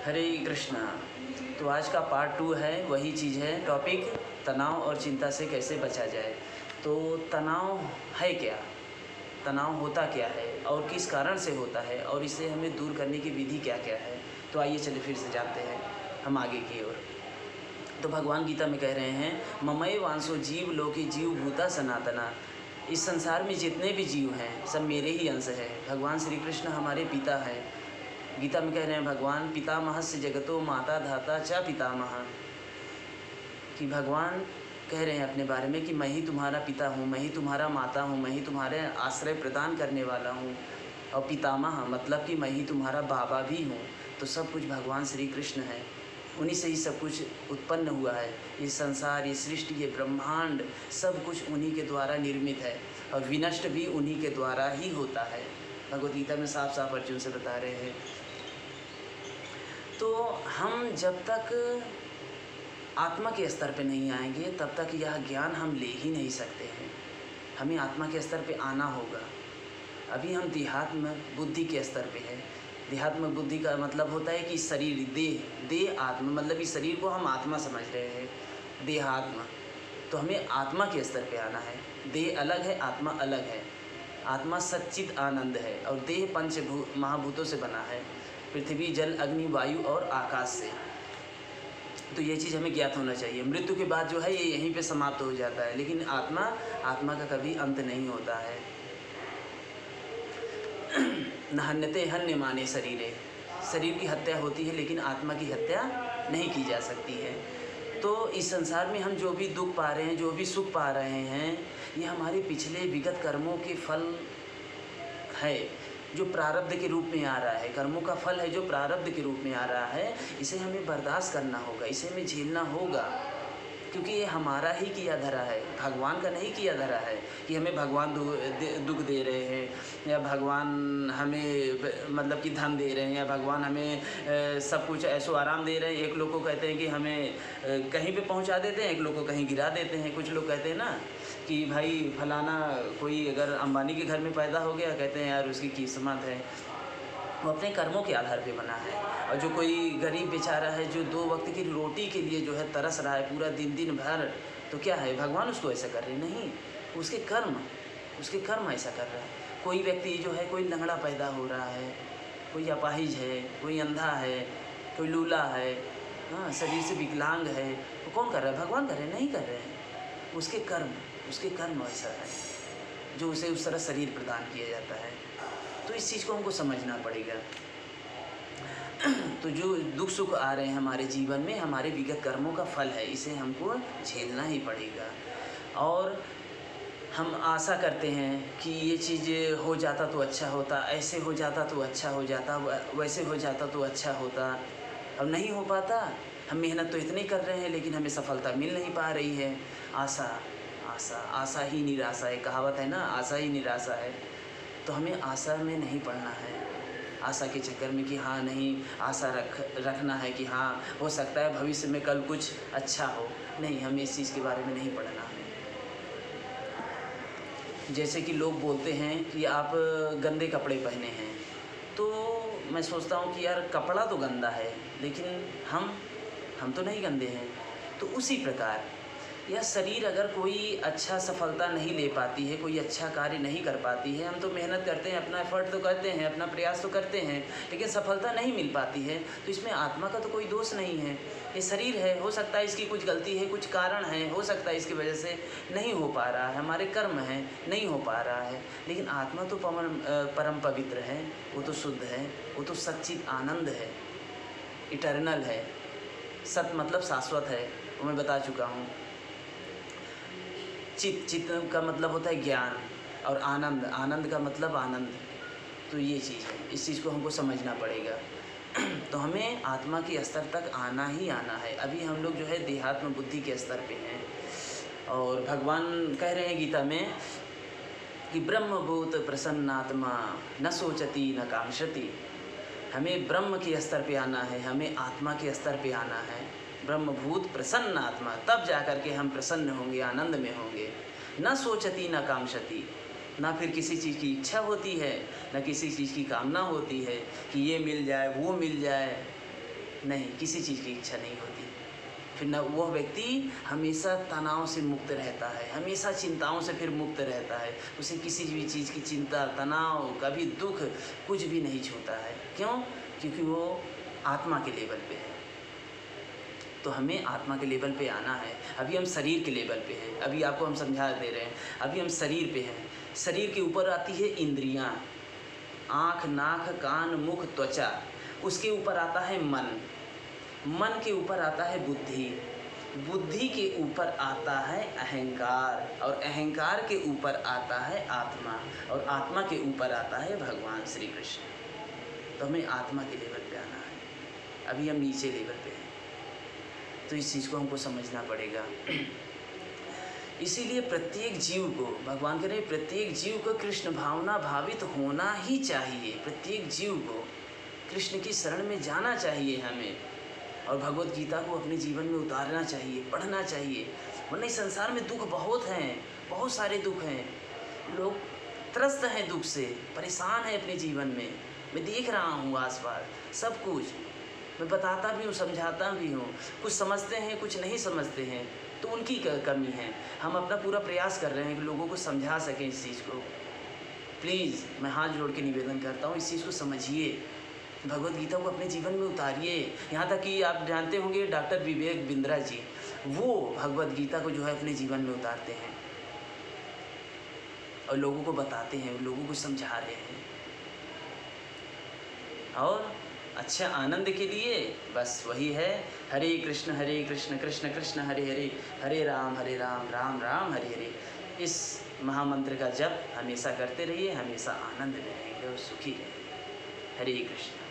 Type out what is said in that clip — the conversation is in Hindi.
हरे कृष्णा। तो आज का पार्ट 2 है, वही चीज़ है, टॉपिक तनाव और चिंता से कैसे बचा जाए। तो तनाव है क्या, तनाव होता क्या है और किस कारण से होता है और इसे हमें दूर करने की विधि क्या क्या है। तो आइए चलिए फिर से जानते हैं हम आगे की ओर। तो भगवान गीता में कह रहे हैं, ममय वांसो जीव लोके जीव भूता सनातना। इस संसार में जितने भी जीव हैं सब मेरे ही अंश है। भगवान श्री कृष्ण हमारे पिता हैं। गीता में कह रहे हैं भगवान, पितामहस्य जगतो माता धाता च पितामह, कि भगवान कह रहे हैं अपने बारे में कि मैं ही तुम्हारा पिता हूँ, मैं ही तुम्हारा माता हूँ, मैं ही तुम्हारे आश्रय प्रदान करने वाला हूँ। और पितामह मतलब कि मैं ही तुम्हारा बाबा भी हूँ। तो सब कुछ भगवान श्री कृष्ण है, उन्हीं से ही सब कुछ उत्पन्न हुआ है। ये संसार, ये सृष्टि, ये ब्रह्मांड सब कुछ उन्हीं के द्वारा निर्मित है और विनष्ट भी उन्हीं के द्वारा ही होता है। भगवद गीता में साफ साफ अर्जुन से बता रहे हैं। तो हम जब तक आत्मा के स्तर पे नहीं आएंगे तब तक यह ज्ञान हम ले ही नहीं सकते हैं। हमें आत्मा के स्तर पे आना होगा। अभी हम देहात्म बुद्धि के स्तर पे हैं। देहात्म बुद्धि का मतलब होता है कि शरीर, देह आत्मा, मतलब इस शरीर को हम आत्मा समझ रहे हैं, देहात्मा। तो हमें आत्मा के स्तर पे आना है। देह अलग है, आत्मा अलग है। आत्मा सच्चित आनंद है और देह पंच महाभूतों से बना है, पृथ्वी, जल, अग्नि, वायु और आकाश से। तो ये चीज़ हमें ज्ञात होना चाहिए। मृत्यु के बाद जो है ये यहीं पे समाप्त हो जाता है, लेकिन आत्मा का कभी अंत नहीं होता है। न हन्यते हन्य माने शरीरे, शरीर की हत्या होती है लेकिन आत्मा की हत्या नहीं की जा सकती है। तो इस संसार में हम जो भी दुख पा रहे हैं, जो भी सुख पा रहे हैं, ये हमारे पिछले विगत कर्मों के फल है, जो प्रारब्ध के रूप में आ रहा है। कर्मों का फल है जो प्रारब्ध के रूप में आ रहा है। इसे हमें बर्दाश्त करना होगा, इसे हमें झेलना होगा, क्योंकि ये हमारा ही किया धरा है, भगवान का नहीं किया धरा है कि हमें भगवान दुख दे रहे हैं, या भगवान हमें मतलब कि धन दे रहे हैं, या भगवान हमें सब कुछ ऐसो आराम दे रहे हैं। एक लोग को कहते हैं कि हमें कहीं पे पहुंचा देते हैं, एक लोग को कहीं गिरा देते हैं। कुछ लोग कहते हैं ना कि भाई फलाना कोई अगर अंबानी के घर में पैदा हो गया, कहते हैं यार उसकी किस्मत है, वो अपने कर्मों के आधार पे बना है। और जो कोई गरीब बेचारा है जो 2 वक्त की रोटी के लिए जो है तरस रहा है पूरा दिन भर, तो क्या है, भगवान उसको ऐसा कर रहे नहीं, उसके कर्म ऐसा कर रहा है। कोई व्यक्ति जो है, कोई लंगड़ा पैदा हो रहा है, कोई अपाहिज है, कोई अंधा है, कोई लूला है, हाँ, शरीर से विकलांग है, वो कौन कर रहा है, भगवान कर रहे हैं, नहीं कर रहे हैं। उसके कर्म ऐसा है जो उसे उस तरह शरीर प्रदान किया जाता है। तो इस चीज़ को हमको समझना पड़ेगा। तो जो दुख सुख आ रहे हैं हमारे जीवन में, हमारे विगत कर्मों का फल है, इसे हमको झेलना ही पड़ेगा। और हम आशा करते हैं कि ये चीज़ हो जाता तो अच्छा होता, ऐसे हो जाता तो अच्छा हो जाता, वैसे हो जाता तो अच्छा होता। अब नहीं हो पाता। हम मेहनत तो इतनी कर रहे हैं लेकिन हमें सफलता मिल नहीं पा रही है। आशा ही निराशा है, कहावत है ना, आशा ही निराशा है। तो हमें आशा में नहीं पड़ना है, आशा के चक्कर में कि हाँ नहीं, आशा रखना है कि हाँ हो सकता है भविष्य में कल कुछ अच्छा हो। नहीं, हमें इस चीज़ के बारे में नहीं पढ़ना है। जैसे कि लोग बोलते हैं कि आप गंदे कपड़े पहने हैं, तो मैं सोचता हूँ कि यार कपड़ा तो गंदा है लेकिन हम तो नहीं गंदे हैं। तो उसी प्रकार यह शरीर अगर कोई अच्छा सफलता नहीं ले पाती है, कोई अच्छा कार्य नहीं कर पाती है, हम तो मेहनत करते हैं, अपना एफर्ट तो करते हैं, अपना प्रयास तो करते हैं, लेकिन सफलता नहीं मिल पाती है, तो इसमें आत्मा का तो कोई दोष नहीं है। ये शरीर है, हो सकता है इसकी कुछ गलती है, कुछ कारण है, हो सकता है इसकी वजह से नहीं हो पा रहा है, हमारे कर्म हैं नहीं हो पा रहा है। लेकिन आत्मा तो परम पवित्र है, वो तो शुद्ध है, वो तो सच्चित आनंद है, इटर्नल है। सत मतलब शाश्वत है, वो मैं बता चुका हूँ। चित्त का मतलब होता है ज्ञान, और आनंद का मतलब आनंद। तो ये चीज़ है, इस चीज़ को हमको समझना पड़ेगा। तो हमें आत्मा के स्तर तक आना ही आना है। अभी हम लोग जो है देहात्म बुद्धि के स्तर पे हैं। और भगवान कह रहे हैं गीता में कि ब्रह्मभूत प्रसन्नात्मा न सोचती न कांक्षति। हमें ब्रह्म के स्तर पे आना है, हमें आत्मा के स्तर पे आना है। ब्रह्मभूत प्रसन्न आत्मा, तब जाकर के हम प्रसन्न होंगे, आनंद में होंगे। न सोचती न कांक्षति, ना फिर किसी चीज़ की इच्छा होती है, न किसी चीज़ की कामना होती है कि ये मिल जाए वो मिल जाए। नहीं, किसी चीज़ की इच्छा नहीं होती। फिर न वह व्यक्ति हमेशा तनाव से मुक्त रहता है, हमेशा चिंताओं से फिर मुक्त रहता है। उसे किसी भी चीज़ की चिंता, तनाव, कभी दुख कुछ भी नहीं छूता है। क्यों? क्योंकि वो आत्मा के लेवल पे है। तो हमें आत्मा के लेवल पे आना है। अभी हम शरीर के लेवल पे हैं, अभी आपको हम समझा दे रहे हैं। अभी हम शरीर पे हैं। शरीर के ऊपर आती है इंद्रियां, आँख, नाक, कान, मुख, त्वचा। उसके ऊपर आता है मन, मन के ऊपर आता है बुद्धि, बुद्धि के ऊपर आता है अहंकार, और अहंकार के ऊपर आता है आत्मा, और आत्मा के ऊपर आता है भगवान श्री कृष्ण। तो हमें आत्मा के लेवल पे आना है। अभी हम नीचे लेवल पे हैं, तो इस चीज़ को हमको समझना पड़ेगा। इसीलिए प्रत्येक जीव को, भगवान कह रहे हैं, प्रत्येक जीव को कृष्ण भावना भावित होना ही चाहिए। प्रत्येक जीव को कृष्ण की शरण में जाना चाहिए हमें, और भगवत गीता को अपने जीवन में उतारना चाहिए, पढ़ना चाहिए। वरना इस संसार में दुख बहुत हैं, बहुत सारे दुख हैं। लोग त्रस्त हैं दुख से, परेशान हैं अपने जीवन में। मैं देख रहा हूँ आसपास सब कुछ। मैं बताता भी हूँ, समझाता भी हूँ। कुछ समझते हैं, कुछ नहीं समझते हैं, तो उनकी कमी है। हम अपना पूरा प्रयास कर रहे हैं कि लोगों को समझा सकें इस चीज़ को। प्लीज़ मैं हाथ जोड़ के निवेदन करता हूँ, इस चीज़ को समझिए, भगवत गीता को अपने जीवन में उतारिए। यहाँ तक कि आप जानते होंगे डॉक्टर विवेक बिंद्रा जी, वो भगवत गीता को जो है अपने जीवन में उतारते हैं और लोगों को बताते हैं, लोगों को समझा रहे हैं। और अच्छा आनंद के लिए बस वही है, हरे कृष्ण कृष्ण कृष्ण हरे हरे, हरे राम राम राम हरे हरे। इस महामंत्र का जप हमेशा करते रहिए, हमेशा आनंद में रहेंगे और सुखी रहेंगे। हरे कृष्ण।